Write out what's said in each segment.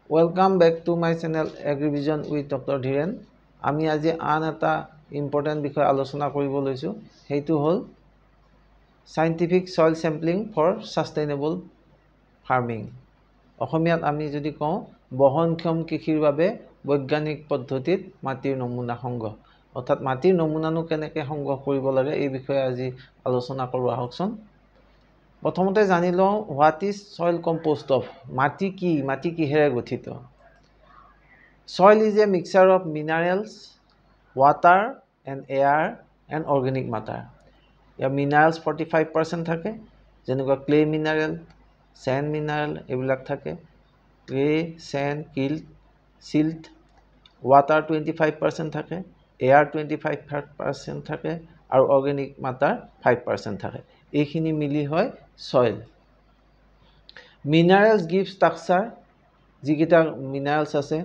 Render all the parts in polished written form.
Welcome back to my channel Agrivision with Dr. Dhiren. আমি আজি আন এটা ইম্পৰ্টেন্ট বিষয় আলোচনা কৰিব লৈছো হেতু হল scientific soil sampling for sustainable farming. অসমীয়াত আমি যদি কওঁ বহনক্ষম কৃষিৰ বাবে বৈজ্ঞানিক পদ্ধতিত মাটিৰ নমুনা সংগ্ৰহ অৰ্থাৎ মাটিৰ নমুনানো কেনেকৈ সংগ্ৰহ কৰিব লাগে এই বিষয়ে আজি আলোচনা কৰো আহকচোন প্ৰথমতে জানি লওঁ what is soil composed of মাটি কি মাটি কিহেৰে গঠিত Soil is a mixture of minerals, water and air and organic matter. Yeah, minerals 45% থাকে যেনেকুৱা clay mineral, sand mineral এইবিলাক থাকে clay, sand, silt, water 25% থাকে air 25% থাকে আৰু organic matter 5% থাকে এইখিনি মিলি হয় soil. Minerals give structure যিকিটা minerals আছে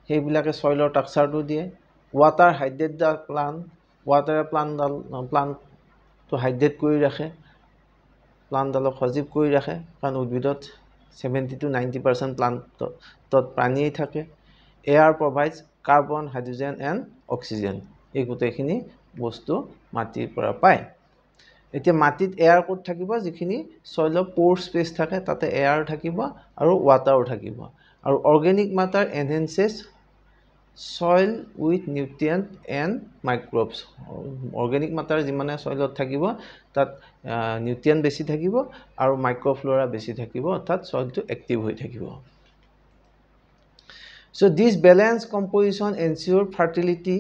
সেইবিলাকে সয়লৰ টেক্সচাৰটো দিয়ে ওয়াটাৰ হাইড্ৰেট দা প্লান্ট ওয়াটাৰে প্লান্ট তো হাইড্ৰেট কৰি ৰাখে প্লান্টডালক সজীৱ কৰি ৰাখে কাৰণ উদ্ভিদত 70 to 90% প্লান্টত পানীই থাকে air provides carbon hydrogen and oxygen এই গোটেইখিনি বস্তু মাটিৰ পৰা পায় এতিয়া মাটিত এয়াৰ কোট থাকিব যিখিনি সয়লৰ পোৰ স্পেচ থাকে তাতে এয়াৰ থাকিব আৰু ওয়াটাৰো থাকিব আৰু organic ম্যাটাৰ এনহেন্সেস soil with nutrient and microbes organic matter যিমানে soilত থাকিব তাত নিউট্ৰিয়েন্ট বেছি থাকিব আৰু মাইক্ৰোফ্লোৰা বেছি থাকিব অৰ্থাৎ soilটো এক্টিভ হৈ থাকিব so this balanced composition ensure fertility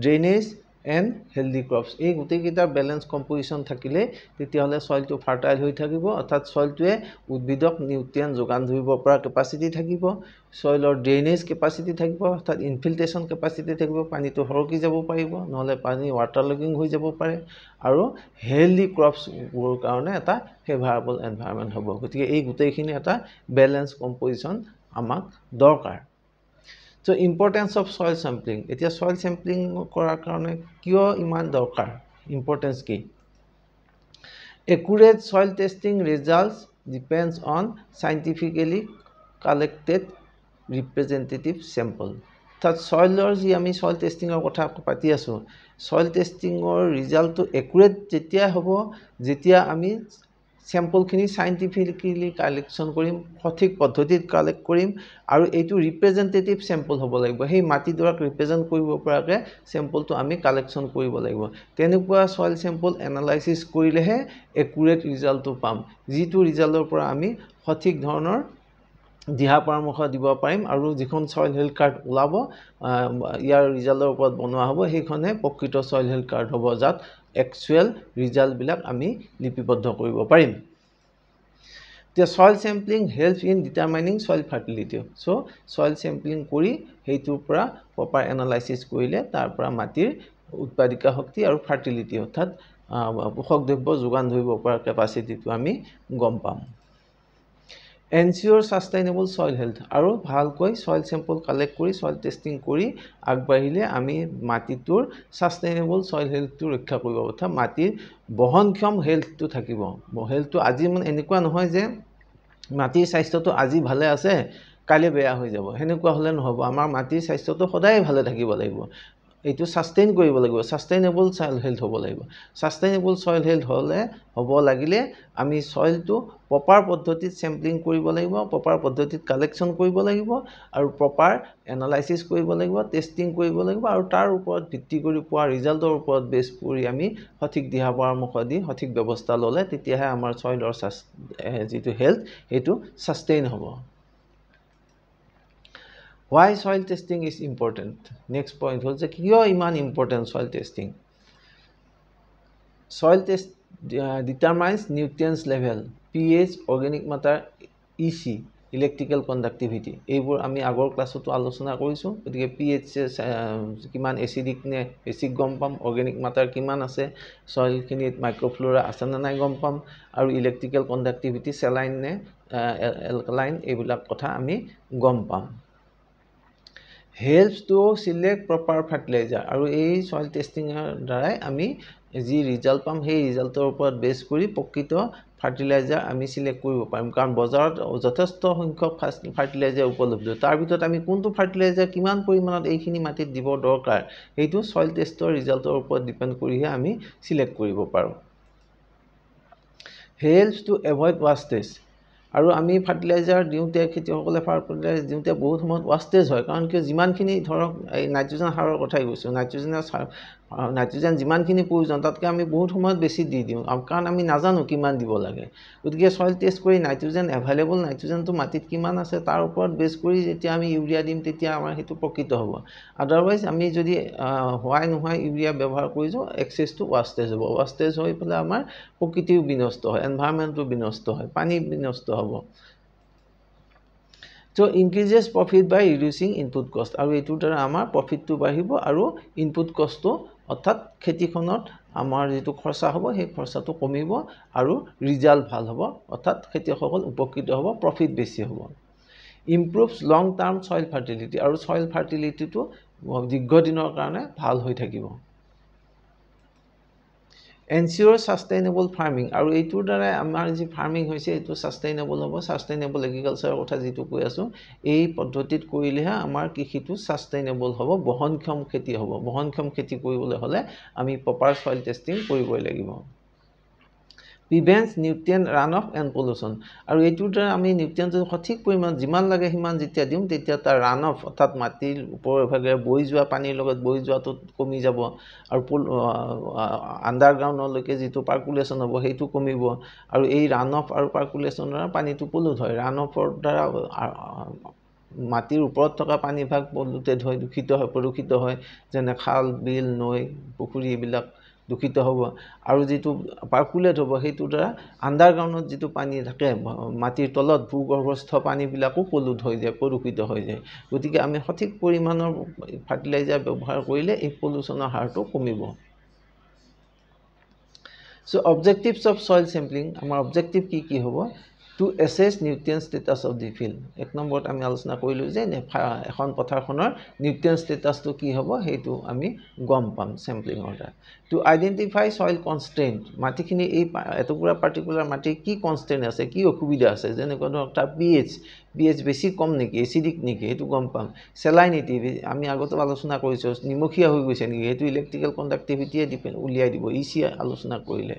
drainage and healthy crops এই গুটেকিটা ব্যালেন্স কম্পোজিশন থাকিলে তেতিয়াহলে সয়লটো ফাৰ্টাইল হৈ থাকিব অৰ্থাৎ সয়লটোৱে উদ্ভিদক নিউট্ৰিয়েন্ট যোগান ধৰিব পৰা কেপাসিটি থাকিব সয়লৰ ড্ৰেইনেজ কেপাসিটি থাকিব অৰ্থাৎ ইনফিল্ট্ৰেশন কেপাসিটি থাকিব পানীটো হৰকি যাব পাৰিব নহলে পানী ওয়াটাৰ লগিং হৈ যাব পাৰে আৰু হেলদি ক্ৰপছ ৰ কাৰণে এটা ফেভাৰেবল এনভায়ৰনমেন্ট হ'ব গতিকে এই গুটেইখিনি এটা ব্যালেন্স কম্পোজিশন আমাক দৰকাৰ So importance of soil sampling. এতিয়া soil sampling কৰাৰ কাৰণে কিয় ইমান দৰকাৰ importance কি Accurate soil testing results depends on scientifically collected representative sample. তাত soilৰ যি আমি soil testingৰ কথা পাতি আছো soil testingৰ ৰিজাল্টটো accurate যেতিয়া হ'ব যেতিয়া আমি sample খিনি scientifically collection কৰিম সঠিক পদ্ধতিত কালেক্ট কৰিম আৰু এইটো ৰিপ্ৰেজেন্টেটিভ sample হ'ব লাগিব হেই মাটিডৰাক ৰিপ্ৰেজেন্ট কৰিব পৰাকে sample টো আমি কালেকচন কৰিব লাগিব তেনেকুৱা soil sample analysis কৰিলেহে accurate ৰিজাল্টটো পাম যিটো ৰিজাল্টৰ পৰা আমি সঠিক ধৰণৰ দিহা পৰামৰ্শ দিব পাৰিম আৰু যিখন soil health card ওলাব ইয়াৰ ৰিজাল্টৰ ওপৰত বনোৱা হ'ব সেইখনে প্ৰকৃত soil health card হ'ব যাত actual result বিলাক আমি লিপিবদ্ধ কৰিব পাৰিম The soil sampling helps in determining soil fertility so soil sampling কৰি হেইটোৰ পৰা proper analysis কৰিলে তাৰ পৰা মাটিৰ উৎপাদিকা শক্তি আৰু fertility অৰ্থাৎ পোষক দ্ৰব্য যোগান ধৰিব পৰা কেপাসিটিটো আমি গম পাম Ensure sustainable soil health আৰু ভালকৈ soil sample collect কৰি soil testing কৰি আগবাঢ়িলে আমি মাটিটোৰ sustainable soil health টো ৰক্ষা কৰিব অৰ্থাৎ মাটিৰ বহনক্ষম health টো থাকিব হেলথটো আজি মানে এনেকুৱা নহয় যে মাটিৰ স্বাস্থ্যটো আজি ভালে আছে কালি বেয়া হৈ যাব হেনেকুৱা হলে নহব আমাৰ মাটিৰ স্বাস্থ্যটো সদায় ভালে থাকিব লাগিব এইটো সাস্টেইন কৰিব লাগিব সাস্টেইনেবল soil health হ'ব লাগিব সাস্টেইনেবল soil health হলে হ'ব লাগিলে আমি সয়লটো প্ৰপাৰ পদ্ধতিত স্যাম্পলিং কৰিব লাগিব প্ৰপাৰ পদ্ধতিত কালেকচন কৰিব লাগিব আৰু প্ৰপাৰ এনালাইসিস কৰিব লাগিব টেষ্টিং কৰিব লাগিব আৰু তাৰ ওপৰত ভিত্তি কৰি পোৱা ৰিজাল্টৰ ওপৰত বেছ কৰি আমি সঠিক দিহা পৰামৰ্শ দি সঠিক ব্যৱস্থা ললে তেতিয়াহে আমাৰ সয়লৰ যিটো হেলথ এটো সাস্টেইন হ'ব Why soil testing is important? Next point was that কিয় ইমান important soil testing. Soil test determines nutrients level, pH, organic matter, EC, electrical conductivity. এইবোৰ আমি আগৰ ক্লাছতো আলোচনা কৰিছো গতিকে pH কিমান এসিডিক নে বেসিক গম পাম organic matter কিমান আছে soil খিনিত মাইক্ৰোফ্লোৰা আছে না নাই গম পাম আৰু electrical conductivity saline নে alkaline এইবিলাক কথা আমি গম পাম helps to select proper fertilizer আৰু এই soil testing দ্বাৰাই আমি যি ৰিজাল্ট পাম সেই ৰিজাল্টৰ ওপৰত বেছ কৰি প্ৰকৃত ফাৰ্টিলাইজাৰ আমি সিলেক্ট কৰিব পাৰিম কাৰণ বজাৰত যথেষ্ট সংখ্যক ফাৰ্টিলাইজাৰ উপলব্ধ তাৰ ভিতৰত আমি কোনটো ফাৰ্টিলাইজাৰ কিমান পৰিমাণত এইখিনি মাটিত দিব দৰকাৰ এইটো সয়েল টেষ্টৰ ৰিজাল্টৰ ওপৰত ডিপেন্ড কৰিহে আমি সিলেক্ট কৰিব পাৰোঁ helps to avoid wastage আৰু আমি ফাৰ্টিলাইজাৰ দিওঁতে খেতিয়কসকলে ফাৰ্টিলাইজাৰ দিওঁতে বহুত সময়ত ওয়াস্টেজ হয় কাৰণ কি যিমানখিনি ধৰক এই নাইট্ৰজেন সাৰৰ কথাই কৈছো নাইট্ৰজেন যিমানখিনি প্ৰয়োজন তাতকৈ আমি বহুত সময়ত বেছি দি দিওঁ কাৰণ আমি নাজানো কিমান দিব লাগে গতিকে সয়েল টেষ্ট কৰি নাইট্ৰজেন এভেইলেবল নাইট্ৰজেনটো মাটিত কিমান আছে তাৰ ওপৰত বেছ কৰি যেতিয়া আমি ইউৰিয়া দিম তেতিয়া আমাৰ হেতু প্ৰকৃত হ'ব আদাৰৱাইজ আমি যদি হোৱাই নহয় ইউৰিয়া ব্যৱহাৰ কৰিছো এক্সেছটো ওয়াস্টেজ হ'ব ওয়াস্টেজ হৈ পেলাই আমাৰ প্ৰকৃতিও বিনষ্ট হয় এনভায়ৰনমেন্টটো বিনষ্ট হয় পানী বিনষ্ট হ'ব So increases profit by reducing input cost আৰু এটোৰ দ্বাৰা আমাৰ প্ৰফিটটো বাঢ়িব আৰু ইনপুট কষ্টটো অৰ্থাৎ খেতিখনত আমাৰ যেটো খৰচা হ'ব সেই খৰচাটো কমিব আৰু ৰিজাল্ট ভাল হ'ব অৰ্থাৎ খেতিয়কসকল উপকৃত হ'ব প্ৰফিট বেছি হ'ব improves long term soil fertility আৰু soil fertility টো দীৰ্ঘদিনৰ কাৰণে ভাল হৈ থাকিব ensure sustainable farming আৰু এইটোৰ দ্বাৰা আমাৰ যে ফাৰ্মিং হৈছে এটো সাস্টেইনেবল হ'ব সাস্টেইনেবল এগ্ৰিকালচাৰৰ কথা যেটো কৈ আছো এই পদ্ধতিত কৰিলেহে আমাৰ কৃষিটো সাস্টেইনেবল হ'ব বহনক্ষম খেতি হ'ব বহনক্ষম খেতি কৰিবলৈ হলে আমি প্ৰপাৰ সয়েল টেষ্টিং কৰিবই লাগিব prevents nutrient runoff and pollution আৰু এইটোৰ দ্বাৰা আমি নিউট্ৰিয়েন্টৰ সঠিক পৰিমাণ যিমান লাগে সিমান যেতিয়া দিম তেতিয়া তাৰ runoff অৰ্থাৎ মাটিৰ ওপৰভাগে বৈ যোৱা পানীৰ লগত বৈ যোৱাটো কমি যাব আৰু আন্ডাৰগ্ৰাউণ্ডলৈকে যেটো পাৰ্কুলেশন হ'ব হেতু কমিব আৰু এই runoff আৰু পাৰ্কুলেশনৰ পানীটো পলুট হয় runoffৰ দ্বাৰা মাটিৰ ওপৰত থকা পানী ভাগ পলুটেড হয় দূষিত হয় প্ৰদূষিত হয় যেনে খাল বিল নৈ পুখুৰী এইবিলাক দূষিত হ'ব আৰু যেটো পাৰ্কুলেট হ'ব হেতু দ্বাৰা আন্ডাৰগ্ৰাউণ্ডত যেটো পানী থাকে মাটিৰ তলত ভূগৰ্ভস্থ পানী বিলাকো পলুট হৈ যায় প্ৰদূষিত হৈ যায় গতিকে আমি সঠিক পৰিমাণৰ ফাৰ্টিলাইজাৰ ব্যৱহাৰ কৰিলে এই পলিউশনৰ হাৰটো কমিব So objectives of soil sampling আমাৰ objective কি হ'ব to assess nutrient status of the field এক নম্বৰত আমি আলোচনা কৰিলো যে এখন পথাৰখনৰ nutrient status টো কি হ'ব হেতু আমি গম পাম sampling order to identify soil constraint মাটিখিনি এই এটুকুৰা পাৰ্টিকুলাৰ মাটি কি কনস্ট্ৰেইন আছে কি অসুবিধা আছে যেনে কোন একটা pH বেছি কম নেকি এসিডিক নেকি হেতু গম পাম salinity আমি আগতে আলোচনা কৰিছো নিমখীয়া হৈ গৈছে নেকি হেতু ইলেক্ট্ৰিক্যাল কণ্ডাক্টিভিটি ডিপেন্ড উলিয়াই দিব ইসি আলোচনা কৰিলে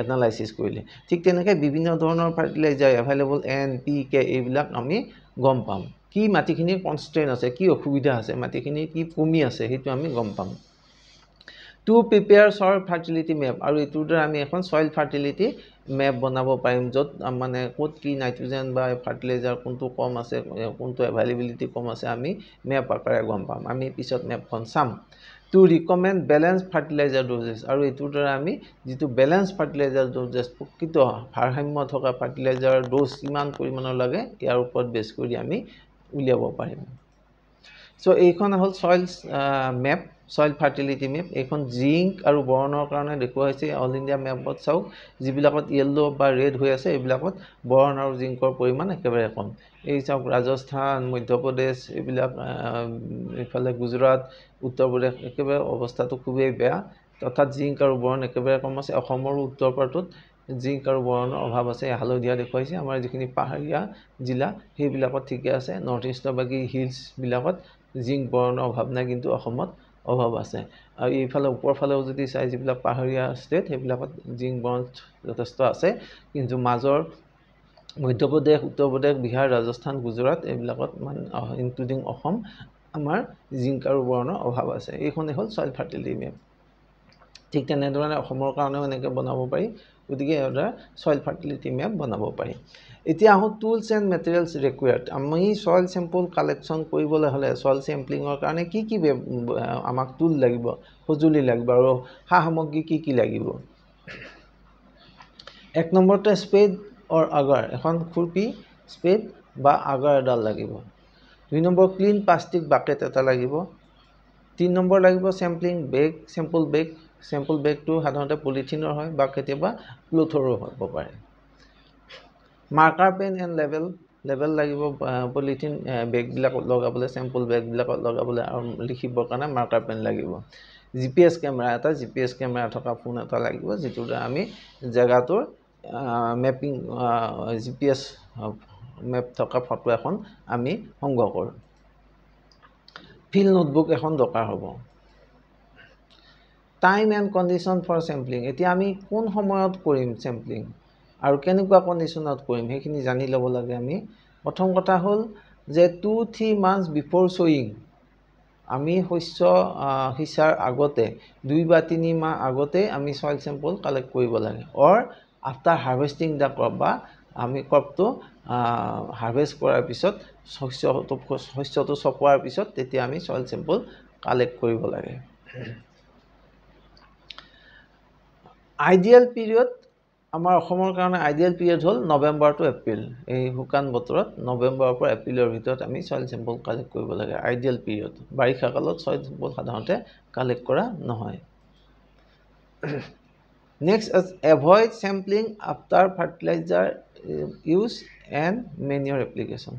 এনালাইসিস কৰিলে ঠিক তেনেকৈ বিভিন্ন ধৰণৰ fertiliser available N P K এইবিলাক আমি গম পাম কি মাটিখিনি কনস্ট্ৰেইন আছে কি অসুবিধা আছে মাটিখিনি কি কমি আছে হেতু আমি গম পাম to prepare soil fertility map আৰু এটোৰ দ্বাৰা আমি এখন soil fertility map বনাব পাৰিম যত মানে ক'ত কি নাইট্ৰজেন বা ফাৰ্টিলাইজাৰ কোনটো কম আছে কোনটো এভেইলেবিলিটি কম আছে আমি মেপ আকাৰে গম পাম আমি পিছত মেপখন চাম to recommend balanced fertilizer doses আৰু এটোৰ দ্বাৰা আমি যেটো ব্যালেন্স ফাৰ্টিলাইজাৰ ড'জেছ প্ৰকৃত ভাৰসাম্য থকা ফাৰ্টিলাইজাৰ ড'জ কিমান পৰিমাণৰ লাগে ইয়াৰ ওপৰত বেছ কৰি আমি উলিয়াব পাৰিম So এইখন হল soil map soil fertility map এইখন জিংক আৰু বৰণৰ কাৰণে দেখুৱা হৈছে অল ইন্ডিয়া মেপত চাওক যিবিলাকত ইয়েলো বা ৰেড হৈ আছে এইবিলাকত বৰণ আৰু জিংকৰ পৰিমাণ একেবাৰে কম এই চাওক ৰাজস্থান মধ্যপ্ৰদেশ এইবিলাক ইফালে গুজৰাট উত্তৰ প্ৰদেশ একেবাৰে অৱস্থাটো খুবেই বেয়া অৰ্থাৎ জিংক আৰু বৰণ একেবাৰে কম আছে অসমৰ উত্তৰ পাৰটোত জিংক আৰু বৰণৰ অভাৱ আছে হালধীয়া দেখুৱাইছে আমাৰ যিখিনি পাহাৰীয়া জিলা সেইবিলাকত ঠিকে আছে নৰ্থ ইষ্টৰ বাকি হিলছ বিলাকত জিংক বৰণৰ অভাৱ নাই কিন্তু অসমত অভাৱ আছে আৰু এইফালে ওপৰ ফালেও যদি চাই যিবিলাক পাহাৰীয়া ষ্টেট সেইবিলাকত জিংক বৰণ যথেষ্ট আছে কিন্তু মাজৰ মধ্যপ্ৰদেশ উত্তৰ প্ৰদেশ বিহাৰ ৰাজস্থান গুজৰাট এইবিলাকত মানে ইনক্লুডিং অসম আমাৰ জিংক আৰু বৰণৰ অভাৱ আছে এইখনে হল সয়েল ফাৰ্টিলিটি মেপ ঠিক তেনেধৰণে অসমৰ কাৰণেও এনেকৈ বনাব পাৰি গতিকে এটা সয়েল ফাৰ্টিলিটি মেপ বনাব পাৰি এতিয়া আহো টুলস এন্ড মেটেৰিয়েলস ৰিকোয়াৰ্ড আমি সয়েল স্যাম্পল কালেকশন কৰিবলৈ হলে সয়েল স্যাম্পলিংৰ কাৰণে কি আমাক টুল লাগিব সজুলি লাগিব আৰু সা সামগ্ৰী কি লাগিব এক নম্বৰতে স্পেড অৰ আগাৰ এখন খুৰপি স্পেড বা আগাৰ এডাল লাগিব দুই নম্বৰ ক্লিন প্লাষ্টিক বাকেট এটা লাগিব তিন নম্বৰ লাগিব স্যাম্পলিং বেগ স্যাম্পল বেগটো সাধাৰণতে পলিথিনৰ হয় বা কেতিয়াবা ক্লথৰো হ'ব পাৰে মাৰ্কাৰ পেন এন্ড লেবেল লাগিব পলিথিন বেগ বিলাক লগাবলৈ স্যাম্পল বেগ বিলাক লগাবলৈ আৰু লিখিবৰ কাৰণে মাৰ্কাৰ পেন লাগিব জিপিএস কেমেৰা থকা ফোন এটা লাগিব যেটো আমি জায়গাটোৰ মেপিং GPS মেপ থকা ফটো এখন আমি সংগ্ৰহ কৰোঁ ফিল্ড নোটবুক এখন দৰকাৰ হ'ব time and condition for sampling এতিয়া আমি কোন সময়ত কৰিম চেম্পলিং আৰু কেনেকুৱা কণ্ডিশ্যনত কৰিম সেইখিনি জানি ল'ব লাগে আমি প্ৰথম কথা হ'ল যে 2-3 months বিফৰ শ্বয়িং আমি শস্য সিঁচাৰ আগতে 2 বা 3 মাহ আগতে আমি সয়েল স্যাম্পল কালেক্ট কৰিব লাগে অৰ আফটাৰ হাৰ্ভেষ্টিং দা ক্ৰপ বা আমি ক্ৰপটো হাৰ্ভেষ্ট কৰাৰ পিছত শস্যটো চপোৱাৰ পিছত তেতিয়া আমি সয়েল স্যাম্পল কালেক্ট কৰিব লাগে আইডিয়াল পিৰিয়ড আমাৰ অসমৰ কাৰণে আইডিয়াল পিৰিয়ড হ'ল নৱেম্বৰ টু এপ্ৰিল এই শুকান বতৰত নৱেম্বৰৰ পৰা এপ্ৰিলৰ ভিতৰত আমি সয়েল স্যাম্পল কালেক্ট কৰিব লাগে আইডিয়াল পিৰিয়ড বাৰিষা কালত সয়েল স্যাম্পল সাধাৰণতে কালেক্ট কৰা নহয় next is avoid sampling after fertiliser use and manure application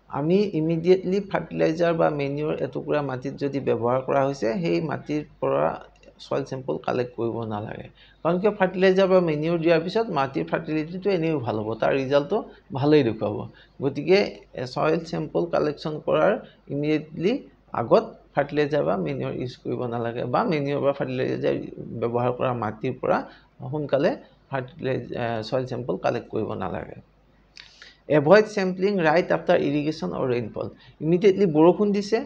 আমি ইমিডিয়েটলি ফাৰ্টিলাইজাৰ বা মেনিউৰ এটুকুৰা মাটিত যদি ব্যৱহাৰ কৰা হৈছে সেই মাটিৰ পৰা সয়েল স্যাম্পল কালেক্ট কৰিব নালাগে কাৰণ কি ফাৰ্টিলাইজাৰ বা মেনিউৰ দিয়াৰ পিছত মাটিৰ ফাৰ্টিলিটিটো এনেও ভাল হ'ব তাৰ ৰিজাল্টটো ভালেই দেখুৱাব গতিকে সয়েল স্যাম্পল কালেকশ্যন কৰাৰ ইমিডিয়েটলি আগত ফাৰ্টিলাইজাৰ বা মেনিউৰ ইউজ কৰিব নালাগে বা মেনিউৰ বা ফাৰ্টিলাইজাৰ ব্যৱহাৰ কৰা মাটিৰ পৰা সোনকালে সয়েল স্যাম্পল কালেক্ট কৰিব নালাগে avoid sampling right after irrigation or rainfall immediately বৰষুণ দিছে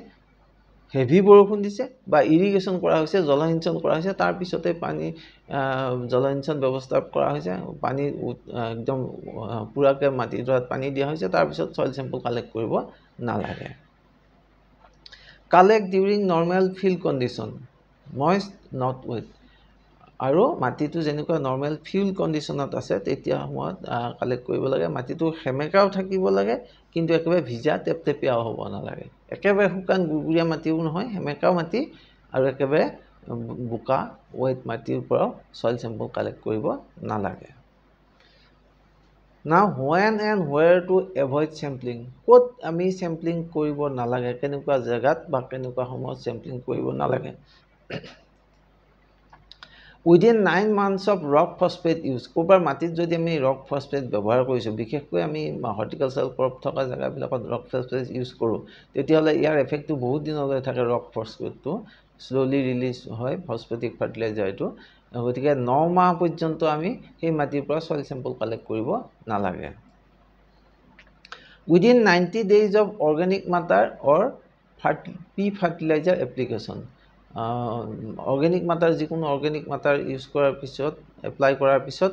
হেভি বৰষুণ দিছে বা ইৰিগেশ্যন কৰা হৈছে জলসিঞ্চন কৰা হৈছে তাৰ পিছতে পানী জলসিঞ্চন ব্যৱস্থা কৰা হৈছে পানী একদম পুৰাকে মাটিডৰাত পানী দিয়া হৈছে তাৰ পিছত সয়েল স্যাম্পল কালেক্ট কৰিব নালাগে collect during normal field condition moist not wet আৰু মাটিটো যেনেকুৱা নৰ্মেল ফিল্ড কণ্ডিশ্যনত আছে তেতিয়া সময়ত কালেক্ট কৰিব লাগে মাটিটো সেমেকাও থাকিব লাগে কিন্তু একেবাৰে ভিজা টেপটেপিয়াও হ'ব নালাগে একেবাৰে শুকান গুৰগুৰীয়া মাটিও নহয় সেমেকাও মাটি আৰু একেবাৰে বোকা ৱেট মাটিৰ পৰাও সয়েল স্যাম্পল কালেক্ট কৰিব নালাগে নাও when and where to avoid sampling ক'ত আমি স্যাম্পলিং কৰিব নালাগে কেনেকুৱা জায়গাত বা কেনেকুৱা সময়ত স্যাম্পলিং কৰিব নালাগে within 9 months of rock phosphate use কোবাৰ মাটিত যদি আমি rock phosphate ব্যৱহাৰ কৰিছো বিশেষকৈ আমি হৰ্টিকালচাৰ ক্ৰপ থকা জায়গাবিলাকত rock phosphate ইউজ কৰো তেতিয়াহলে ইয়াৰ এফেক্টটো বহুত দিনলৈ থাকে rock phosphate স্লোলি ৰিলিজ হয় ফসফেটিক ফাৰ্টিলাইজাৰটো গতিকে 9 মাহ পৰ্যন্ত আমি এই মাটিৰ পৰা সয়েল স্যাম্পল কালেক্ট কৰিব নালাগে within 90 days of organic matter or fertilizer application organic matter যিকোনো organic matter ইউজ কৰাৰ পিছত এপ্লাই কৰাৰ পিছত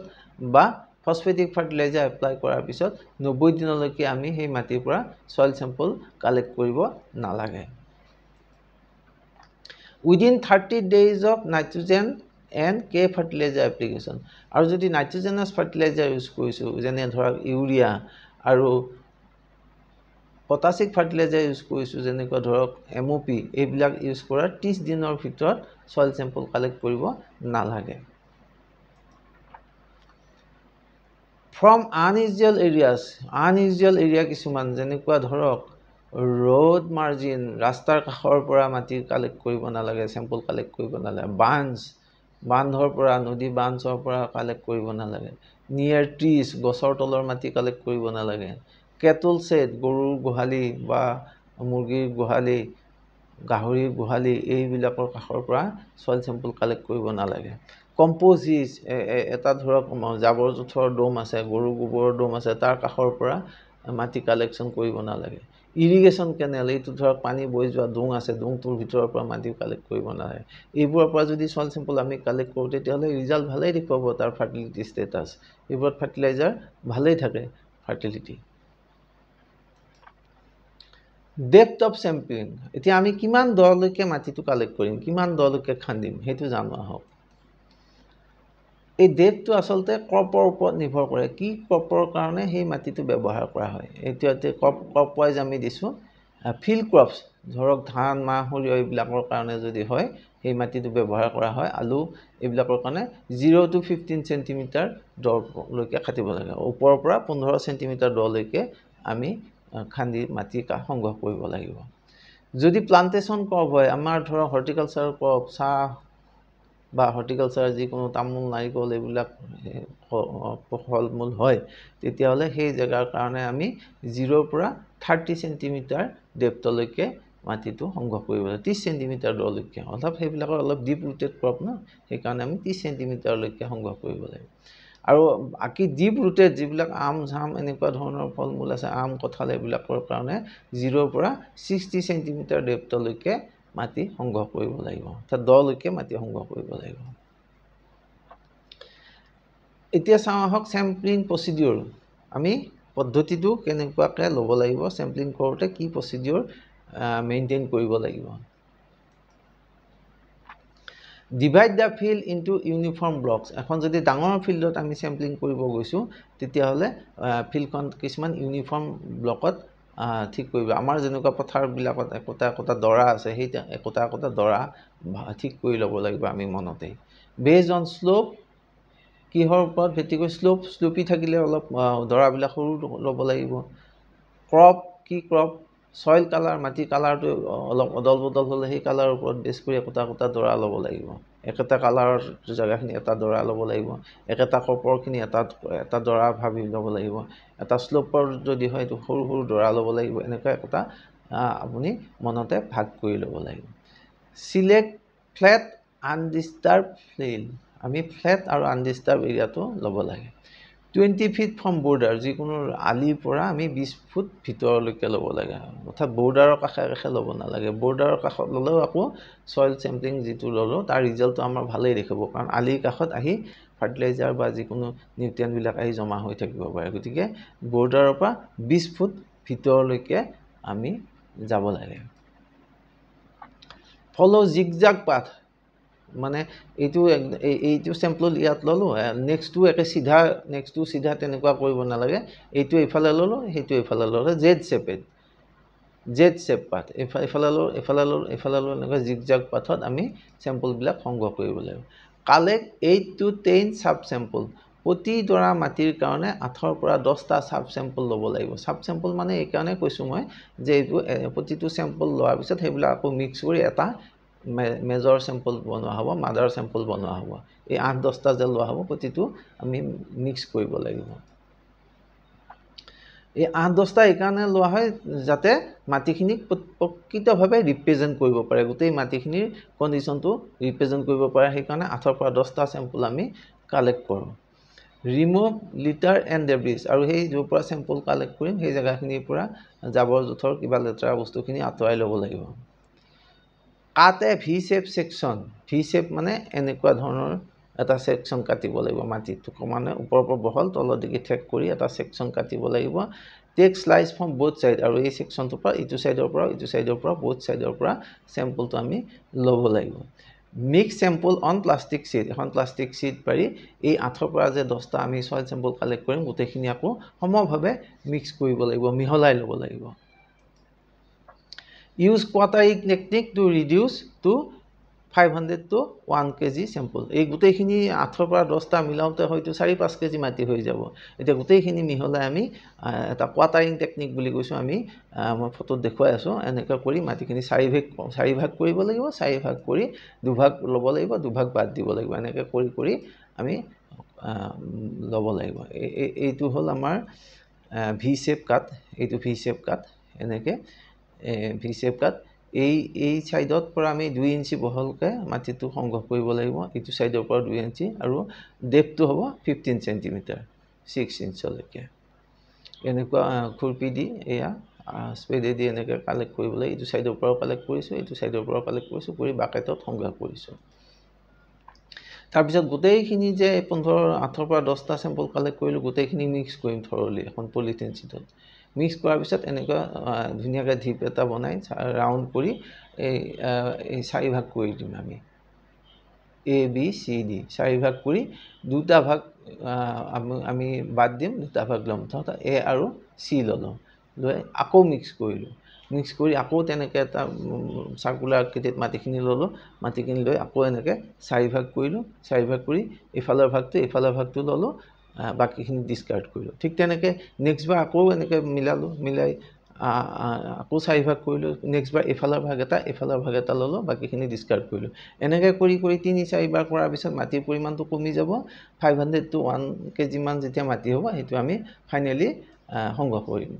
বা ফসফেটিক ফাৰ্টিলাইজাৰ এপ্লাই কৰাৰ পিছত 90 দিনলৈকে আমি এই মাটিৰ পৰা সয়েল স্যাম্পল কালেক্ট কৰিব নালাগে within 30 days of nitrogen and K fertilizer application আৰু যদি নাইট্ৰোজেনাছ ফাৰ্টিলাইজাৰ ইউজ কৰিছো যেনে ধৰক ইউৰিয়া আৰু পটাছিক ফাৰ্টিলাইজাৰ ইউজ কৰিছো যেনেকৈ ধৰক MOP এইবিলাক ইউজ কৰাৰ 30 দিনৰ ভিতৰত সয়েল স্যাম্পল কালেক্ট কৰিব নালাগে from unusual area কিছুমান যেনেকুৱা ধৰক road margin ৰাস্তাৰ কাষৰ পৰা মাটি কালেক্ট কৰিব নালাগে স্যাম্পল কালেক্ট কৰিব নালাগে বান্ধৰ পৰা নদী বান্ধৰ পৰা কালেক্ট কৰিব নালাগে near trees গছৰ তলৰ মাটি কালেক্ট কৰিব নালাগে cattle shed গৰুৰ গোহালি বা মুৰ্গীৰ গোহালি গাহৰিৰ গোহালি এইবিলাকৰ কাষৰ পৰা সয়েল স্যাম্পল কালেক্ট কৰিব নালাগে কম্পোজিট এটা ধৰক জাবৰ জোথৰ ডোম আছে গৰু গোবৰৰ ডোম আছে তাৰ কাষৰ পৰা মাটি কালেকশ্যন কৰিব নালাগে ইৰিগেশ্যন কেনেল এইটো ধৰক পানী বৈ যোৱা ডোং আছে ডোংটোৰ ভিতৰৰ পৰা মাটি কালেক্ট কৰিব নালাগে এইবোৰৰ পৰা যদি সয়েল স্যাম্পল আমি কালেক্ট কৰোঁ তেতিয়াহলে ৰিজাল্ট ভালেই দেখুৱাব তাৰ ফাৰ্টিলিটি ষ্টেটাছ এইবোৰ ফাৰ্টিলাইজাৰ ভালেই থাকে ফাৰ্টিলিটি ডেপথ অফ স্যাম্পলিং এতিয়া আমি কিমান দলৈকে মাটিটো কালেক্ট কৰিম কিমান দলৈকে খান্দিম হেতু জানা হওক এই ডেপথটো আসলতে ক্ৰপৰ ওপৰত নিৰ্ভৰ কৰে কি ক্ৰপৰ কাৰণে সেই মাটিটো ব্যৱহাৰ কৰা হয় এতিয়াতে ক্ৰপ ওয়াইজ আমি দিছো ফিল্ড ক্ৰপছ ধৰক ধান মাহ সৰিয়হ এইবিলাকৰ কাৰণে যদি হয় সেই মাটিটো ব্যৱহাৰ কৰা হয় আলু এইবিলাকৰ কাৰণে 0 to 15 সেন্টিমিটাৰ দলৈকে কাটিব লাগে ওপৰৰ পৰা 15 সেন্টিমিটাৰ দলৈকে আমি খান্দি মাটি সংগ্ৰহ কৰিব লাগিব যদি প্লান্টেশন ক্ৰপ হয় আমাৰ ধৰক হৰ্টিকালচাৰ ক্ৰপ চাহ বা হৰ্টিকালচাৰ যিকোনো তামোল নাৰিকল এইবিলাক ফল মূল হয় তেতিয়াহ'লে সেই জেগাৰ কাৰণে আমি 0 পৰা 30 সেন্টিমিটাৰ ডেপ্থলৈকে মাটিটো সংগ্ৰহ কৰিব লাগে 30 সেন্টিমিটাৰ দলৈকে অৰ্থাৎ সেইবিলাকৰ অলপ ডিপ ৰুটেড ক্ৰপ ন সেইকাৰণে আমি 30 সেন্টিমিটাৰলৈকে সংগ্ৰহ কৰিব লাগে আৰু আকি ডিপ ৰুটেড যিবিলাক আম ঝাম এনেকুৱা ধৰণৰ ফল মূল আছে আম কঁঠাল এইবিলাকৰ কাৰণে 0 পৰা 60 সেন্টিমিটাৰ ডেপ্থলৈকে মাটি সংগ্ৰহ কৰিব লাগিব অৰ্থাৎ দলৈকে মাটি সংগ্ৰহ কৰিব লাগিব এতিয়া চাওঁ আহক স্যাম্পলিং প্ৰচিডিউৰ আমি পদ্ধতিটো কেনেকুৱাকৈ ল'ব লাগিব স্যাম্পলিং কৰোঁতে কি প্ৰচিডিউৰ মেইনটেইন কৰিব লাগিব divide the field into uniform blocks এখন যদি ডাঙৰ ফিল্ডত আমি স্যাম্পলিং কৰিব গৈছোঁ তেতিয়াহ'লে ফিল্ডখন কিছুমান ইউনিফৰ্ম ব্লকত ঠিক কৰিব আমাৰ যেনেকুৱা পথাৰবিলাকত একোটা একোটা দৰা আছে সেই একোটা একোটা দৰা ঠিক কৰি ল'ব লাগিব আমি মনতে বেজড অন শ্লোপ কিহৰ ওপৰত ভিত্তি কৰি শ্লোপি থাকিলে অলপ দৰাবিলাক সৰু ল'ব লাগিব ক্ৰপ কি ক্ৰপ সয়েল কালাৰ মাটি কালাৰটো অলপ অদল বদল হ'লে সেই কালাৰৰ ওপৰত বেছ কৰি একোটা একোটা দৰা ল'ব লাগিব একেটা কালাৰৰ জাগাখিনি এটা দৰা ল'ব লাগিব একেটা ক্ৰপৰখিনি এটা দৰা ভাবি ল'ব লাগিব এটা শ্লোপৰ যদি হয় তো সৰু সৰু দৰা ল'ব লাগিব এনেকুৱা একোটা আপুনি মনতে ভাগ কৰি ল'ব লাগিব সিলেক্ট ফ্ল্যাট আনডিস্টাৰ্ব ফিল্ড আমি ফ্ল্যাট আৰু আনডিস্টাৰ্ব এৰিয়াটো ল'ব লাগে 20 feet from border যিকোনো আলিৰ পৰা আমি 20 ফুট ভিতৰলৈকে ল'ব লাগে অৰ্থাৎ বৰ্ডাৰৰ কাষে কাষে ল'ব নালাগে বৰ্ডাৰৰ কাষত ল'লেও আকৌ সয়েল স্যাম্পলিং যিটো ল'লো তাৰ ৰিজাল্টটো আমাৰ ভালেই দেখাব কাৰণ আলিৰ কাষত আহি ফাৰ্টিলাইজাৰ বা যিকোনো নিউট্ৰিয়েণ্টবিলাক আহি জমা হৈ থাকিব পাৰে গতিকে বৰ্ডাৰৰ পৰা 20 ফুট ভিতৰলৈকে আমি যাব লাগে ফলো জিগজাগ পাথ মানে এইটো স্যাম্পল ইয়াত ল'লো নেক্সটটো একে নেক্সটটো সিধা তেনেকুৱা কৰিব নালাগে এইটো ইফালে ল'লো সেইটো ইফালে ল'লো জেড শেপ পাথ ইফালে ল'লো এনেকুৱা জিগজাগ পাথত আমি স্যাম্পলবিলাক সংগ্ৰহ কৰিব লাগিব কালেক্ট 8 to 10 সাব স্যাম্পল প্ৰতি দৰা মাটিৰ কাৰণে 8 পৰা 10টা সাব স্যাম্পল ল'ব লাগিব সাব স্যাম্পল মানে এই কাৰণে কৈছো মই যে এইটো প্ৰতিটো স্যাম্পল লোৱাৰ পিছত সেইবিলাক আকৌ মিক্স কৰি এটা মেজৰ স্যাম্পল বনোৱা হ'ব মাদাৰ স্যাম্পল বনোৱা হ'ব এই 8-10টা যে লোৱা হ'ব প্ৰতিটো আমি মিক্স কৰিব লাগিব এই 8-10টা এই কাৰণে লোৱা হয় যাতে মাটিখিনি প্ৰকৃতভাৱে ৰিপ্ৰেজেন্ট কৰিব পাৰে গোটেই মাটিখিনিৰ কন্ডিশনটো ৰিপ্ৰেজেন্ট কৰিব পাৰে সেই কাৰণে 8 পৰা 10টা স্যাম্পল আমি কালেক্ট কৰোঁ ৰিমুভ লিটাৰ এণ্ড ডেব্ৰিজ আৰু সেই য'ৰ পৰা স্যাম্পল কালেক্ট কৰিম সেই জায়গাখিনিৰ পৰা জাবৰ জোথৰ কিবা লেতেৰা বস্তুখিনি আঁতৰাই ল'ব লাগিব cut a V shape section V shape মানে এনেকুৱা ধৰণৰ এটা সেকশন কাটিব লাগিব মাটিটো মানে ওপৰৰ পৰা বহল তলৰ দিকে ঠেক কৰি এটা সেকশন কাটিব লাগিব take slice from both side আৰু এই সেকশনটোৰ পৰা ইটো সাইডৰ পৰা বোথ সাইডৰ পৰা স্যাম্পলটো আমি ল'ব লাগিব mix sample on plastic sheet এখন প্লাষ্টিক শীট পাৰি এই 8 পৰা যে 10টা আমি সয়েল স্যাম্পল কালেক্ট কৰিম গোটেইখিনি আকৌ সমভাৱে মিক্স কৰিব লাগিব মিহলাই ল'ব লাগিব use quartering technique to reduce to 500 to 1 kg sample এই গোটেইখিনি 8 পৰা 10টা মিলাওতে হয়তো 4-5 কেজি মাটি হৈ যাব এটা গোটেইখিনি মিহলাই আমি এটা কোৱাটাৰিং টেকনিক বুলি কৈছো আমি মই ফটোত দেখুৱাই আছো এনেকা কৰি মাটিখিনি 4 ভাগ কৰিব লাগিব 4 ভাগ কৰি দুভাগ ল'ব লাগিব দুভাগ বাদ দিব লাগিব এনেকা কৰি আমি ল'ব লাগিব এইটো হল আমাৰ ভি শেপ কাট এইটো ভি শেপ কাট এনেকে ভি শেপ কাট এই সাইডত পৰা আমি 2 ইঞ্চি বহলকে মাটিটো সংগ্ৰহ কৰিব লাগিব ইটো সাইডৰ পৰা 2 ইঞ্চি আৰু ডেপটো হ'ব 15 সেন্টিমিটাৰ 6 ইঞ্চলৈকে এনেকুৱা খুৰপি দি এয়া স্পেডে দি এনেকৈ কালেক্ট কৰিব লাগে ইটো সাইডৰ পৰা কালেক্ট কৰিছো ইটো সাইডৰ পৰা কালেক্ট কৰিছো কৰি বাকেটত সংগ্ৰহ কৰিছো তাৰ পিছত গোটেইখিনি যে 8 পৰা 10টা স্যাম্পল কালেক্ট কৰিলো গোটেইখিনি মিক্স কৰিম থৰলি এখন পলিথিন শীটত মিক্স কৰাৰ পিছত এনেকুৱা ধুনিয়াকৈ ঢিপ এটা বনাই ৰাউন্ড কৰি এই 4 ভাগ কৰি দিম আমি এ বি সি ডি 4 ভাগ কৰি দুটা ভাগ আমি বাদ দিম দুটা ভাগ লম তো এ আৰু সি ললো লৈ আকৌ মিক্স কৰিলো মিক্স কৰি আকৌ তেনেকৈ এটা সাৰ্কুলাৰ আকৃতিত মাটিখিনি ললো মাটিখিনি লৈ আকৌ এনেকৈ 4 ভাগ কৰিলো 4 ভাগ কৰি ইফালৰ ভাগটো ললো বাকিখিনি ডিসকাৰ্ড কৰিলো ঠিক তেনেকৈ নেক্সট বাৰ আকৌ এনেকৈ মিলাই আকৌ 4 ভাগ কৰিলোঁ নেক্সট বাৰ এফালৰ ভাগ এটা ল'লোঁ বাকীখিনি ডিছকাৰ্ড কৰিলোঁ এনেকৈ কৰি 3-4 বাৰ কৰাৰ পিছত মাটিৰ পৰিমাণটো কমি যাব 500 to 1 kg মান যেতিয়া মাটি হ'ব সেইটো আমি ফাইনেলি সংগ্ৰহ কৰিম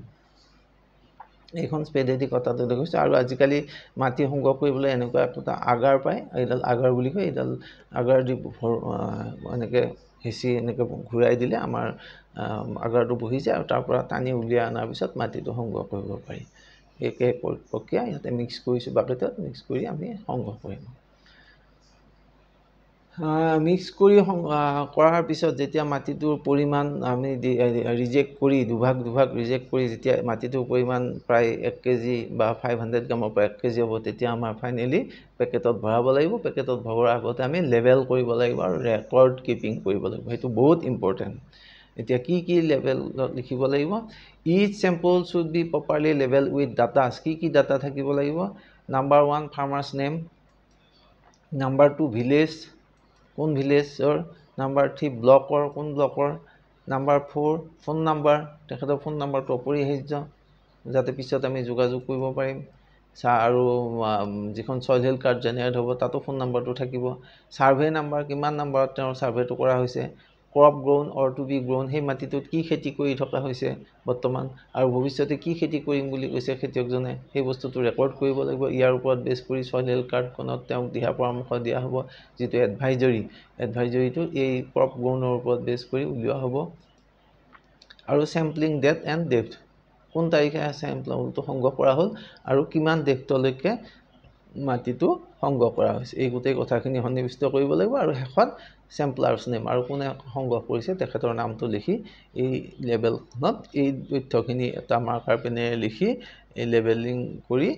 এইখন স্পেডেদি কথাটো দেখিছোঁ আৰু আজিকালি মাটি সংগ্ৰহ কৰিবলৈ এনেকুৱা এটা আগাৰ পায় এইডাল আগাৰ বুলি কয় এইডাল আগাৰ দি এনেকৈ হেঁচি এনেকৈ ঘূৰাই দিলে আমাৰ আগাৰটো বহি যায় আৰু তাৰ পৰা টানি উলিয়াই অনাৰ পিছত মাটিটো সংগ্ৰহ কৰিব পাৰি একে প্ৰক্ৰিয়া ইয়াতে মিক্স কৰিছোঁ বাকেটত মিক্স কৰি আমি সংগ্ৰহ কৰিম মিক্স কৰি কৰাৰ পিছত যেতিয়া মাটিটোৰ পৰিমাণ আমি ৰিজেক্ট কৰি দুভাগ ৰিজেক্ট কৰি যেতিয়া মাটিটোৰ পৰিমাণ প্ৰায় 1 কেজি বা 500 গ্ৰামৰ পৰা 1 কেজি হ'ব তেতিয়া আমাৰ ফাইনেলি পেকেটত ভৰাব লাগিব পেকেটত ভৰোৱাৰ আগতে আমি লেবেল কৰিব লাগিব আৰু ৰেকৰ্ড কিপিং কৰিব লাগিব সেইটো বহুত ইম্পৰ্টেণ্ট এতিয়া কি লেবেলত লিখিব লাগিব each sample should be properly label with datas কি ডাটা থাকিব লাগিব number 1 farmer's name number 2 village কোন ভিলেজৰ নাম্বাৰ 3 ব্লকৰ কোন ব্লকৰ নাম্বাৰ 4 ফোন নাম্বাৰ তেখেতৰ ফোন নাম্বাৰটো অপৰিহাৰ্য যাতে পিছত আমি যোগাযোগ কৰিব পাৰিম আৰু যিখন সইল হেল্থ কাৰ্ড জেনেৰেট হ'ব তাতো ফোন নাম্বাৰটো থাকিব সাৰ্ভে নাম্বাৰ কিমান নাম্বাৰত তেওঁৰ সাৰ্ভেটো কৰা হৈছে ক্ৰপ গ্ৰোন অৰ টু বি গ্ৰোন সেই মাটিটোত কি খেতি কৰি থকা হৈছে বৰ্তমান আৰু ভৱিষ্যতে কি খেতি কৰিম বুলি কৈছে খেতিয়কজনে সেই বস্তুটো ৰেকৰ্ড কৰিব লাগিব ইয়াৰ ওপৰত বেছ কৰি সইল হেল্থ কাৰ্ডখনত তেওঁক দিহা পৰামৰ্শ দিয়া হ'ব যিটো এডভাইজৰীটো এই ক্ৰপ গ্ৰোনৰ ওপৰত বেছ কৰি উলিওৱা হ'ব আৰু চেম্পলিং ডেট এণ্ড ডেপ্থ কোন তাৰিখে চেম্পলটো সংগ্ৰহ কৰা হ'ল আৰু কিমান ডেপ্থলৈকে মাটিটো সংগ্ৰহ কৰা হৈছে এই গোটেই কথাখিনি সন্নিৱিষ্ট কৰিব লাগিব আৰু শেষত চেম্পলাৰ্ছ নেম আৰু কোনে সংগ্ৰহ কৰিছে তেখেতৰ নামটো লিখি এই লেবেলখনত এই তথ্যখিনি এটা মাৰ্কাৰ পেনেৰে লিখি এই লেবেলিং কৰি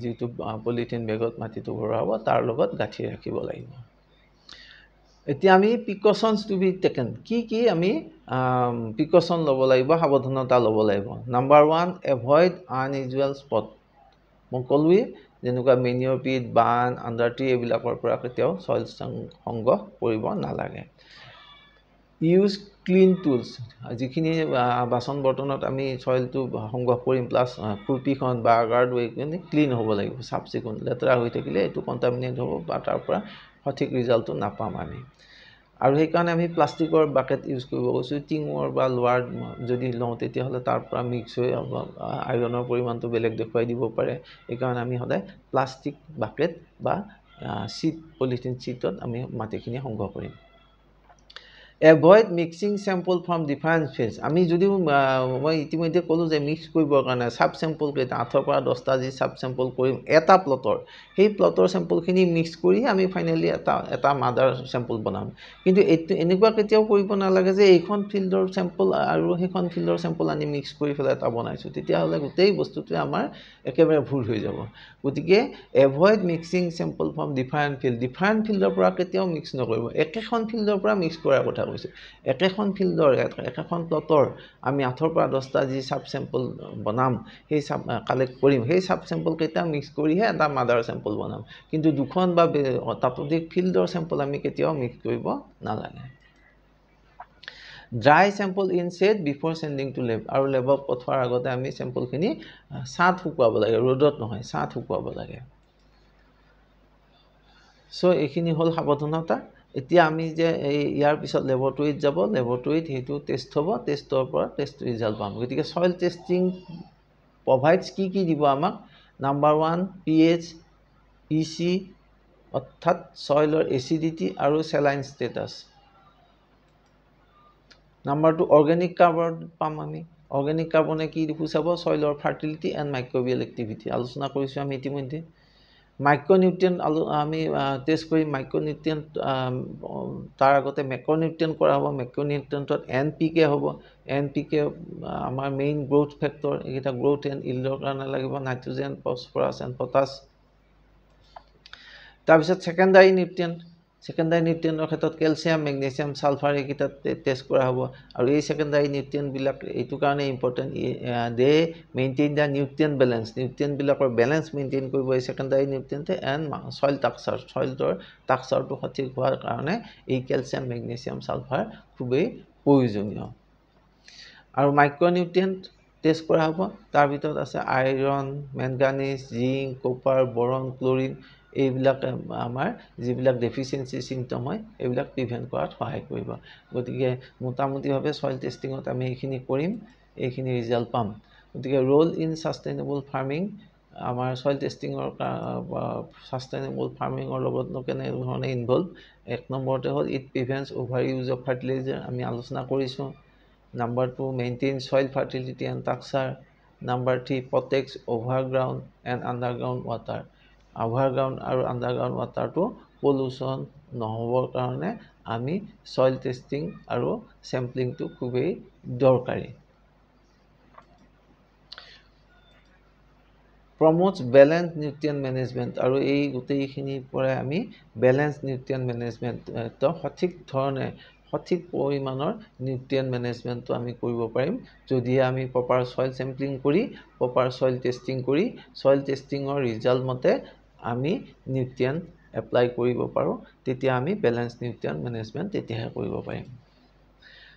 যিটো পলিথিন বেগত মাটিটো ভৰোৱা হ'ব তাৰ লগত গাঁঠি ৰাখিব লাগিব এতিয়া আমি প্ৰিকশ্যনছ টু বি টেকেন কি আমি প্ৰিকশ্যন ল'ব লাগিব সাৱধানতা ল'ব লাগিব নাম্বাৰ 1 এভইড আনইউজুৱেল স্পট মই ক'লোৱেই যেনেকুৱা মেনিয়ৰ পিট বান আণ্ডাৰ ট্ৰি এইবিলাকৰ পৰা কেতিয়াও সইল সংগ্ৰহ কৰিব নালাগে ইউজ ক্লিন টুলছ যিখিনি বাচন বৰ্তনত আমি সইলটো সংগ্ৰহ কৰিম প্লাছ খুৰপিখন বা আগাৰটো এইখিনি ক্লিন হ'ব লাগিব চাফ চিকুণ লেতেৰা হৈ থাকিলে এইটো কণ্টামিনেট হ'ব বা তাৰ পৰা সঠিক ৰিজাল্টটো নাপাম আমি আৰু সেইকাৰণে আমি প্লাষ্টিকৰ বাকেট ইউজ কৰিব কৈছোঁ টিঙৰ বা লোৱাৰ যদি লওঁ তেতিয়াহ'লে তাৰ পৰা মিক্স হৈ আইৰণৰ পৰিমাণটো বেলেগ দেখুৱাই দিব পাৰে সেইকাৰণে আমি সদায় প্লাষ্টিক বাকেট বা পলিথিন ছিটত আমি মাটিখিনি সংগ্ৰহ কৰিম avoid mixing sample from different fields আমি যদিও মই ইতিমধ্যে ক'লোঁ যে মিক্স কৰিবৰ কাৰণে চাব চেম্পল কেইটা 8 পৰা 10টা যি চাব চেম্পল কৰিম এটা প্লটৰ সেই প্লটৰ চেম্পলখিনি মিক্স কৰি আমি ফাইনেলি এটা মাদাৰ চেম্পল বনাম কিন্তু এইটো এনেকুৱা কেতিয়াও কৰিব নালাগে যে এইখন ফিল্ডৰ চেম্পল আৰু সেইখন ফিল্ডৰ চেম্পল আনি মিক্স কৰি পেলাই এটা বনাইছোঁ তেতিয়াহ'লে গোটেই বস্তুটোৱে আমাৰ একেবাৰে ভুল হৈ যাব গতিকে avoid mixing sample from different ফিল্ডৰ পৰা কেতিয়াও মিক্স নকৰিব একেখন ফিল্ডৰ পৰা মিক্স কৰাৰ কথা কৈছোঁ একেখন ফিল্ডৰ একেখন প্লটৰ আমি 8 পৰা 10টা যি চাব চেম্পল বনাম সেই কালেক্ট কৰিম সেই চাব চেম্পল কেইটা মিক্স কৰিহে এটা মাদাৰ চেম্পল বনাম কিন্তু দুখন বা তাতোধিক ফিল্ডৰ চেম্পল আমি কেতিয়াও মিক্স কৰিব নালাগে dry sample in shade before sending to lab আৰু লেবক পঠোৱাৰ আগতে আমি চেম্পলখিনি ছাঁত শুকুৱাব লাগে ৰ'দত নহয় ছাঁত শুকুৱাব লাগে চ' এইখিনি হ'ল সাৱধানতা এতিয়া আমি যে ইয়াৰ পিছত লেবৰেটৰীত যাব লেবৰেটৰীত সেইটো টেষ্ট হ'ব টেষ্টৰ পৰা টেষ্ট ৰিজাল্ট পাম গতিকে সইল টেষ্টিং প্ৰভাইডছ কি দিব আমাক নাম্বাৰ 1 pH EC অৰ্থাৎ সইলৰ এচিডিটি আৰু saline status number 2 organic carbon পাম আমি অৰ্গেনিক কাৰ্বনে কি দেখুৱাব সইলৰ ফাৰ্টিলিটি এণ্ড মাইক্ৰবিয়েল এক্টিভিটি আলোচনা কৰিছোঁ আমি ইতিমধ্যে মাইক্ৰনিউট্ৰিয়েণ্ট আমি টেষ্ট কৰি মাইক্ৰনিউট্ৰিয়েণ্ট তাৰ আগতে মেক্ৰনিউট্ৰিয়েণ্ট কৰা হ'ব মেক্ৰনিউট্ৰিয়েণ্টত NPK হ'ব NPK আমাৰ মেইন গ্ৰোথ ফেক্টৰ এইকেইটা গ্ৰোথ এণ্ড ইল্ডৰ কাৰণে লাগিব নাইট্ৰজেন ফছফৰাছ এণ্ড পটাছ তাৰপিছত ছেকেণ্ডাৰী নিউট্ৰিয়েণ্টৰ ক্ষেত্ৰত কেলছিয়াম মেগনেছিয়াম ছালফাৰ এইকেইটা টেষ্ট কৰা হ'ব আৰু এই ছেকেণ্ডাৰী নিউট্ৰিয়েণ্টবিলাক এইটো কাৰণে ইম্পৰ্টেণ্ট দে মেইনটেইন দ্য নিউট্ৰিয়েণ্টবিলাকৰ বেলেঞ্চ মেইনটেইন কৰিব এই ছেকেণ্ডাৰী নিউট্ৰিয়েণ্টে এণ্ড সইল সইলটোৰ টাক্সাৰটো সঠিক হোৱাৰ কাৰণে এই কেলছিয়াম মেগনেছিয়াম ছালফাৰ খুবেই প্ৰয়োজনীয় আৰু মাইক্ৰনিউট্ৰিয়েণ্ট টেষ্ট কৰা হ'ব তাৰ ভিতৰত আছে iron manganese zinc copper boron chlorine এইবিলাক আমাৰ যিবিলাক ডেফিচিয়েঞ্চি চিম্পটম হয় এইবিলাক প্ৰিভেন্ট কৰাত সহায় কৰিব গতিকে মোটামুটিভাৱে সয়েল টেষ্টিঙত আমি এইখিনি কৰিম এইখিনি ৰিজাল্ট পাম গতিকে ৰোল ইন সাস্টেইনেবল ফাৰ্মিং আমাৰ সয়েল টেষ্টিঙৰ সাস্টেইনেবল ফাৰ্মিঙৰ লগতনো কেনে ধৰণে ইনভলভ এক নম্বৰতে হ'ল it prevents overuse of fertiliser আমি আলোচনা কৰিছোঁ Number 2, maintain soil fertility and structure. Number 3, protects overground and underground water. Overground and underground water to pollution নহবৰ কাৰণে আমি soil testing আৰু sampling to খুবেই দৰকাৰী promotes balanced nutrient management আৰু এই গোটেইখিনি পৰে আমি balanced nutrient management তো সঠিক ধৰণে সঠিক পৰিমাণৰ নিউট্ৰিয়েন্ট মেনেজমেন্টটো আমি কৰিব পাৰিম যদি আমি প্ৰপাৰ সয়েল স্যাম্পলিং কৰি প্ৰপাৰ সয়েল টেষ্টিং কৰি সয়েল টেষ্টিঙৰ ৰিজাল্ট মতে আমি নিউট্ৰিয়েন্ট এপ্লাই কৰিব পাৰো তেতিয়া আমি ব্যালেন্স নিউট্ৰিয়েন্ট মেনেজমেন্ট তেতিয়াহে কৰিব পাৰিম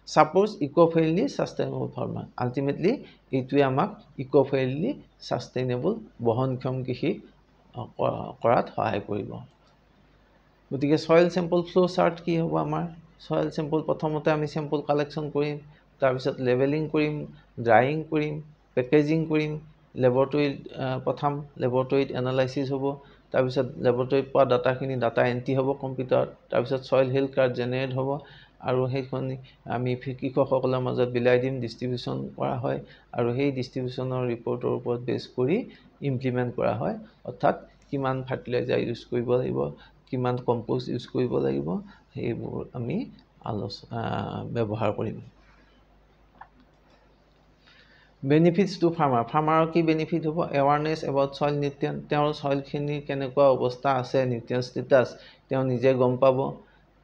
suppose eco friendly sustainable farming ultimately এইটোৱে আমাক ইকো ফ্ৰেন্ডলি সাস্টেইনেবল বহনক্ষম কৃষি কৰাত সহায় কৰিব গতিকে সয়েল স্যাম্পল ফ্লো চাৰ্ট কি হ'ব আমাৰ soil sample প্ৰথমতে আমি sample collection কৰিম তাৰ পিছত লেবেলিং কৰিম ড্ৰাইং কৰিম পেকেজিং কৰিম ল্যাবৰেটৰী প্ৰথম লেবৰেটৰীত এনালাইসিস হ'ব তাৰ পিছত লেবৰেটৰীত পোৱা ডাটাখিনি ডাটা এন্ট্ৰি হ'ব কম্পিউটাৰত তাৰ পিছত সয়েল হেলথ কাৰ্ড জেনাৰেট হ'ব আৰু সেইখন আমি কৃষকসকলৰ মাজত বিলাই দিম ডিস্ট্ৰিবিউচন কৰা হয় আৰু সেই ডিস্ট্ৰিবিউচনৰ ৰিপৰ্টৰ ওপৰত বেছ কৰি ইমপ্লিমেন্ট কৰা হয় অৰ্থাৎ কিমান ফাৰ্টিলাইজাৰ ইউজ কৰিব লাগিব কিমান কম্পোষ্ট ইউজ কৰিব লাগিব সেইবোৰ আমি ব্যৱহাৰ কৰিম বেনিফিটস টু ফাৰ্মাৰ কি বেনিফিট হ'ব এৱাৰনেছ এবাউট সয়েল নিউট্ৰিয়েন্ট তেওঁৰ সয়েল খিনি কেনেকুৱা অৱস্থা আছে নিউট্ৰিয়েন্ট ষ্টেটাস তেওঁ নিজে গম পাব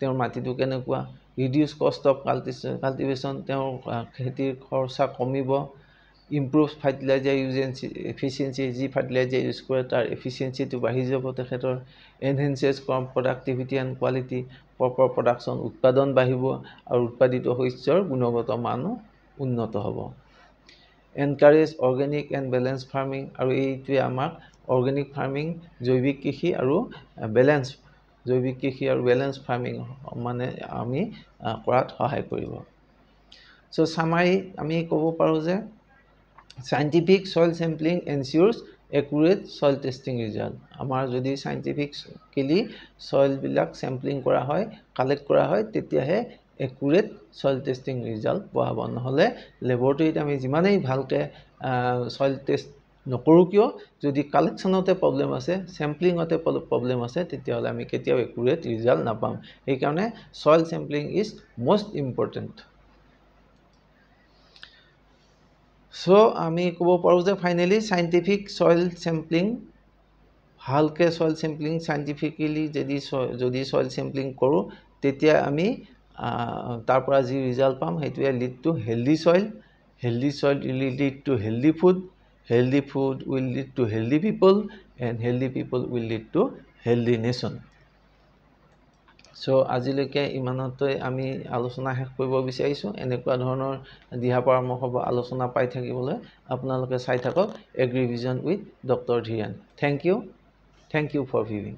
তেওঁৰ মাটিটো কেনেকুৱা ৰিডিউস কষ্ট অফ কাল্টিভেশ্যন তেওঁৰ খেতিৰ খৰচা কমিব improves fertilizer usage efficiency যি fertilizer ইউজ কৰে তাৰ efficiency-টো বাঢ়ি যাব তেখেতৰ enhances crop productivity and quality proper production উৎপাদন বাঢ়িব আৰু উৎপাদিত শস্যৰ গুণগত মানো উন্নত হ'ব encourage organic and balanced farming আৰু এইটোৱে আমাক organic farming জৈৱিক কৃষি আৰু balance জৈৱিক কৃষি আৰু balance farming মানে আমি কৰাত সহায় কৰিব so summary আমি ক'ব পাৰো যে Scientific soil sampling ensures accurate soil testing result. আমাৰ যদি scientifically soil বিলাক sampling কৰা হয়, collect কৰা হয়, তেতিয়াহে accurate soil testing result পোৱা হ'ব নহলে laboratoryত আমি যিমানেই ভালকে soil test নকৰো কিয় যদি কালেকচনতে প্ৰবলেম আছে স্যাম্পলিংতে প্ৰবলেম আছে তেতিয়াহলে আমি কেতিয়াও accurate result নাপাম এই কাৰণে soil sampling is most important So আমি ক'ব পাৰো যে ফাইনালি সাইন্টিফিক সয়েল স্যাম্পলিং ভালকে সয়েল স্যাম্পলিং সাইন্টিফিক্যালি যদি সয়েল স্যাম্পলিং কৰো তেতিয়া আমি তাৰ পৰা যি ৰিজাল্ট পাম হেতুৱে lead to healthy soil will lead to healthy food will lead to healthy people and healthy people will lead to healthy nation So আজিলৈকে ইমানতে আমি আলোচনা শেষ কৰিব বিচাৰিছো এনেকুৱা ধৰণৰ দিহা পৰামৰ্শ আলোচনা পাই থাকিবলৈ আপোনালোকে চাই থাকক Agrivision with doctor Dhiren Thank you for viewing